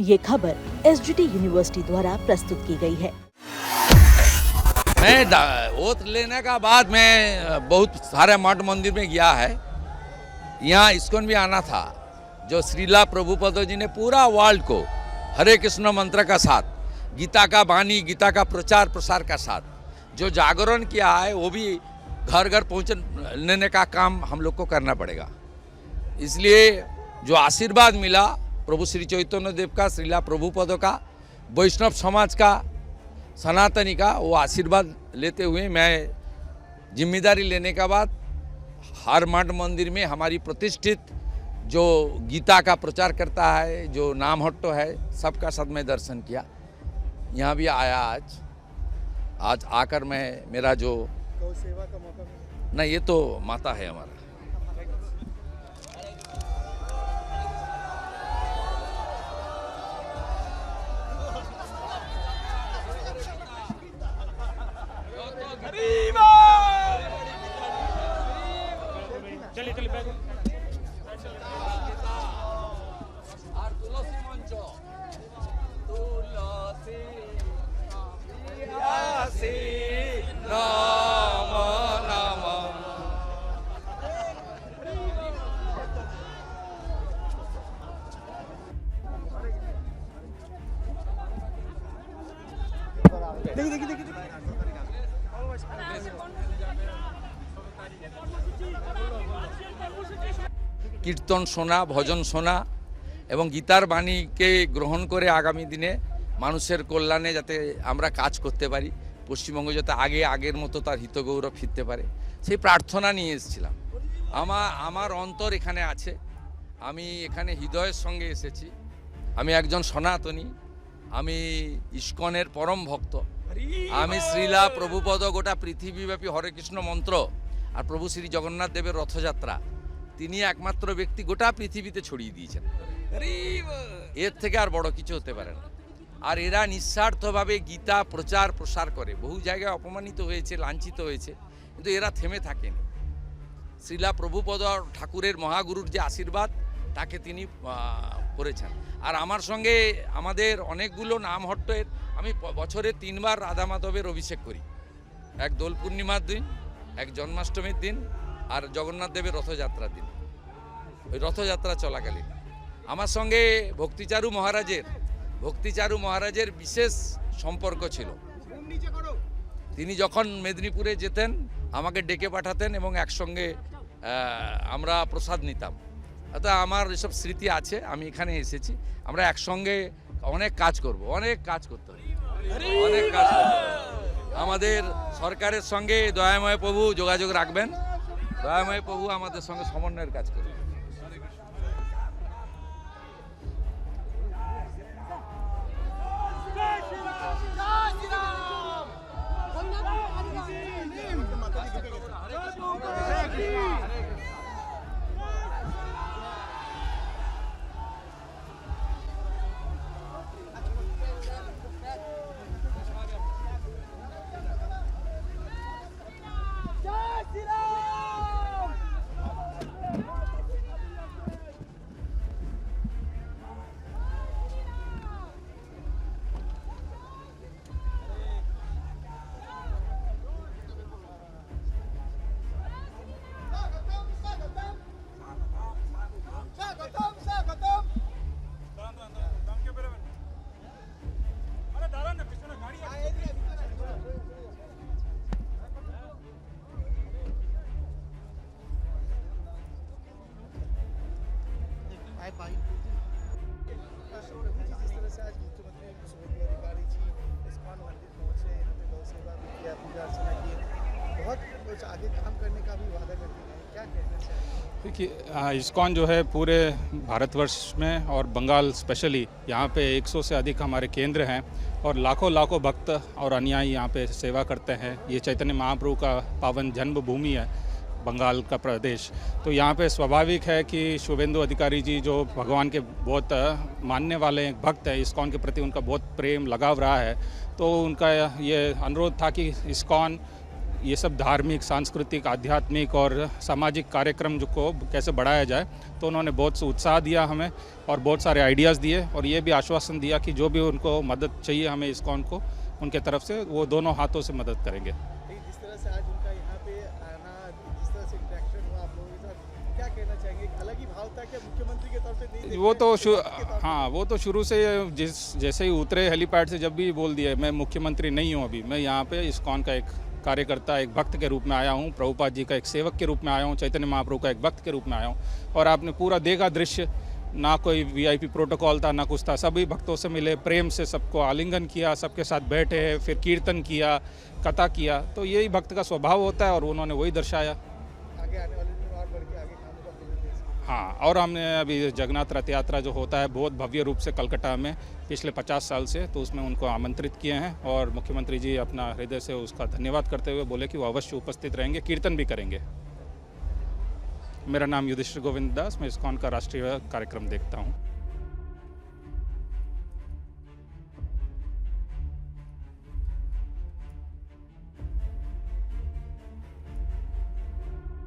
ये खबर SGT university द्वारा प्रस्तुत की गई है। मैं ओथ लेने का बाद मैं बहुत सारे मठ मंदिर में गया है। यहाँ इस्कॉन भी आना था। जो श्रीला प्रभुपद जी ने पूरा वर्ल्ड को हरे कृष्ण मंत्र का साथ, गीता का वाणी, गीता का प्रचार प्रसार का साथ जो जागरण किया है, वो भी घर घर पहुँचने का काम हम लोग को करना पड़ेगा। इसलिए जो आशीर्वाद मिला प्रभु श्री चैतन्य देव का, श्रीला प्रभुपद का, वैष्णव समाज का, सनातनी का, वो आशीर्वाद लेते हुए मैं जिम्मेदारी लेने के बाद हर मठ मंदिर में हमारी प्रतिष्ठित जो गीता का प्रचार करता है, जो नाम हट्टो है, सबका साथ में दर्शन किया। यहाँ भी आया आज आकर मैं मेरा जो गौ सेवा का मौका मिला। नहीं, ये तो माता है हमारा। चलिए चलिए बैठ কীর্তন শোনা, ভজন শোনা এবং গীতার বাণীকে গ্রহণ করে আগামী দিনে মানুষের কল্যাণে যাতে আমরা কাজ করতে পারি, পশ্চিমবঙ্গ যাতে আগের মতো তার হিতগৌরব ফিরতে পারে, সেই প্রার্থনা নিয়ে এসেছিলাম। আমার অন্তর এখানে আছে, আমি এখানে হৃদয়ের সঙ্গে এসেছি। আমি একজন সনাতনী, আমি ইস্কনের পরম ভক্ত। আমি শ্রীলা প্রভুপদ গোটা পৃথিবীব্যাপী হরে কৃষ্ণ মন্ত্র আর প্রভু শ্রী জগন্নাথ দেবের রথযাত্রা তিনি একমাত্র ব্যক্তি গোটা পৃথিবীতে ছড়িয়ে দিয়েছেন। এর থেকে আর বড় কিছু হতে পারে না। আর এরা নিঃস্বার্থভাবে গীতা প্রচার প্রসার করে, বহু জায়গায় অপমানিত হয়েছে, লাঞ্ছিত হয়েছে, কিন্তু এরা থেমে থাকেনি। শ্রীলা প্রভুপদ ঠাকুরের মহাগুরুর যে আশীর্বাদ তাকে তিনি করেছেন। আর আমার সঙ্গে আমাদের অনেকগুলো নামহট্টের, আমি বছরে 3 বার রাধা মাধবের অভিষেক করি। এক দোল পূর্ণিমার দিন, এক জন্মাষ্টমীর দিন, আর জগন্নাথ দেবের রথযাত্রার দিন। ওই রথযাত্রা চলাকালীন আমার সঙ্গে ভক্তিচারু মহারাজের বিশেষ সম্পর্ক ছিল। তিনি যখন মেদিনীপুরে যেতেন আমাকে ডেকে পাঠাতেন এবং একসঙ্গে আমরা প্রসাদ নিতাম। অর্থাৎ আমার এসব স্মৃতি আছে। আমি এখানে এসেছি, আমরা একসঙ্গে অনেক কাজ করব, অনেক কাজ করতে হবে, অনেক কাজ করতে হবে। আমাদের সরকারের সঙ্গে দয়াময় প্রভু যোগাযোগ রাখবেন। দয়াময় প্রভু আমাদের সঙ্গে সমন্বয়ের কাজ করবেন। जिस तरह से आज मुख्यमंत्री शुभेंदु अधिकारी जी इस्कॉन मंदिर पहुंचे, यहाँ पे गौ सेवा भी किया, पूजा अर्चना की, बहुत कुछ आगे काम करने का भी वादा करते हैं, क्या कहना चाहिए? देखिए, इस्कॉन जो है पूरे भारतवर्ष में और बंगाल स्पेशली यहाँ पे 100 से अधिक हमारे केंद्र हैं और लाखों भक्त और अनुयायी यहाँ पे सेवा करते हैं। ये चैतन्य महाप्रभु का पावन जन्मभूमि है बंगाल का प्रदेश। तो यहाँ पे स्वाभाविक है कि शुभेंदु अधिकारी जी जो भगवान के बहुत मानने वाले भक्त हैं, इस्कॉन के प्रति उनका बहुत प्रेम लगाव रहा है, तो उनका ये अनुरोध था कि इस्कॉन ये सब धार्मिक, सांस्कृतिक, आध्यात्मिक और सामाजिक कार्यक्रम जो को कैसे बढ़ाया जाए, तो उन्होंने बहुत से उत्साह दिया हमें और बहुत सारे आइडियाज़ दिए और ये भी आश्वासन दिया कि जो भी उनको मदद चाहिए हमें इस्कॉन को, उनके तरफ से वो दोनों हाथों से मदद करेंगे। जिस तरह से आज उनका यहाँ पे आना, जिस तरह से इंटरेक्शन हुआ आप लोगों के साथ, क्या कहना चाहेंगे? एक अलग ही भाव था क्या मुख्यमंत्री के तौर पे? नहीं, वो तो हाँ, वो तो शुरू से जैसे ही उतरे हेलीपैड से जब भी बोल दिया मैं मुख्यमंत्री नहीं हूँ, अभी मैं यहाँ पे इस्कॉन का एक कार्यकर्ता, एक भक्त के रूप में आया हूँ, प्रभुपाद जी का एक सेवक के रूप में आया हूँ, चैतन्य महाप्रभु का एक भक्त के रूप में आया हूँ। और आपने पूरा देखा दृश्य, ना कोई वीआईपी प्रोटोकॉल था, ना कुछ था, सभी भक्तों से मिले, प्रेम से सबको आलिंगन किया, सबके साथ बैठे, फिर कीर्तन किया, कथा किया। तो यही भक्त का स्वभाव होता है और उन्होंने वही दर्शाया। आगे आने वाले दिन और बढ़ के आगे काम होगा पूरे देश में। हाँ, और हमने अभी जगन्नाथ रथ यात्रा जो होता है बहुत भव्य रूप से कलकत्ता में पिछले 50 साल से, तो उसमें उनको आमंत्रित किए हैं और मुख्यमंत्री जी अपना हृदय से उसका धन्यवाद करते हुए बोले कि वो अवश्य उपस्थित रहेंगे, कीर्तन भी करेंगे। मेरा नाम युधिष्ठिर गोविंद दास, मैं इस्कॉन का राष्ट्रीय कार्यक्रम देखता हूँ।